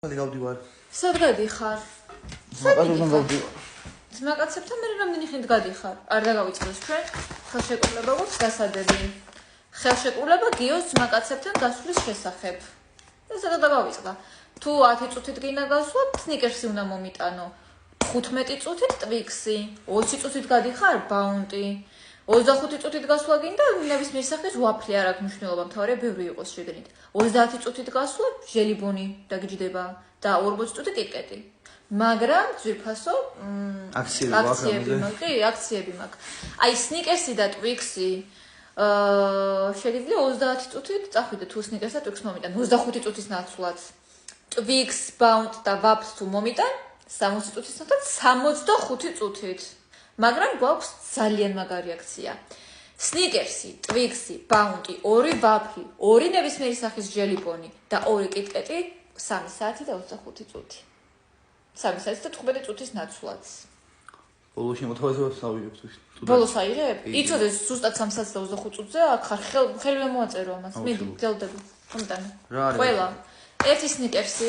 გავდივარ. სად გადიხარ? ძმაკაცებთან მე რამდენი ხნით გადიხარ? არ დაგავიწყდეს ჩვენ? ხელშეკრულება გვაქვს დასადები. ხელშეკრულება გიოს ძმაკაცებთან გასვლის შესახებ. ეს რა დაგავიწყდა? თუ 10 წუთით გინდა გასვლა, სნიკერსი უნდა მომიტანო. 15 წუთით ტვიქსი, 20 წუთით გადიხარ ბაუნტი. 25 წუთით გასვლა გინდა, ნებისმიერ სახეს ვაფლი არ აქვს მნიშვნელობა, მთავარია ბევრი იყოს შეგნით. 30 წუთით გასვლა ჟელიბონი დაგიჯდება და 40 წუთი კიტკეტი. მაგრამ ძვირფასო აქციები მაქვს. აი სნიკერსი და ტვიქსი შეიძლება 30 წუთით წახვიდე თუ სნიკერსს და ტვიქსს მომიტან 25 წუთის ნაცვლად. ტვიქსს, ბაუნტს და ვაფლს თუ მომიტან 60 წუთის ნაცვლად 65 წუთით. მაგრამ გვაქვს ძალიან მაგარი აქცია. სნიკერსი, ტვიქსი, ბაუნტი, 2 ვაფლი, 2 ნებისმიერი სახის ჟელიბონი და 2 კიტკეტი 3 საათი და 25 წუთი. 3 საათი და 15 წუთის ნაცვლად. ბოლოს შემოთავაზებას ავიღებ თუ. ბოლოს აიღებ? იცოდე ზუსტად 3 საათი და 25 წუთზე აქ ხარ ხელი ვერ მოაწერო ამას. მიდი, გელდები. მომიტანე. ყველა. 1 სნიკერსი.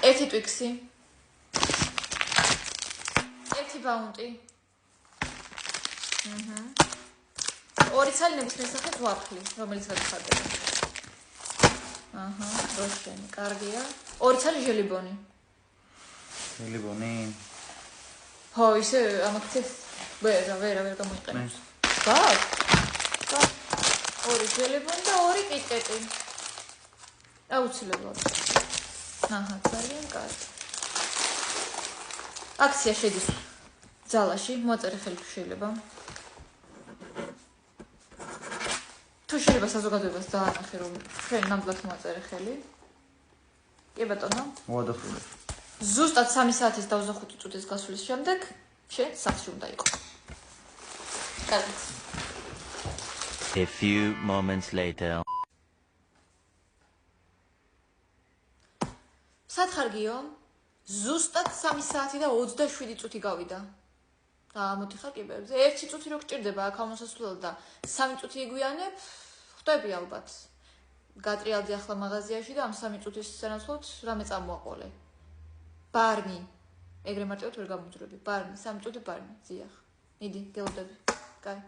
1 ტვიქსი. 1 ბაუნტი. 2 ცალი ნებისმიერ სახის ვაფლი, რომელიც გადახარდება. როშენი, კარგია. 2 ცალი ჟელიბონი. ჟელიბონი? ხო, ისე ამ აქციას ვერ გამოიყენებს. გაკ? 2 ჟელიბონი და 2 კიტკეტი. აუცილებლად. ძალიან კარგი. აქცია შედის ძალაში, მოაწერე ხელი თუ შეიძლება. თუ შეიძლება საზოგადოებას დაანახე რომ ჩვენ ნამდვილად მოაწერე ხელი. კი ბატონო. მოადასტურე. ზუსტად 3 საათის და 25 წუთის გასვლის შემდეგ შენ სახლში უნდა იყო. კარგით. A few moments later. სათხარგიო? ზუსტად 3 საათი და 27 წუთი გავიდა. მოდი ხარ კიბერზე. 1 წუთი რო გჭირდება აქ ამოსასვლელად და 3 წუთი იგვიანებ, ხვდები ალბათ. გატრიალდი ახლა მაღაზიაში და ამ 3 წუთის სანაცვლოდ რამე წამოაყოლე. ბარნი. ეგრე მარტივად ვერ გამოძვრები. ბარნი, 3 წუთი ბარნი. ზიახ. მიდი, გელოდები. კაი.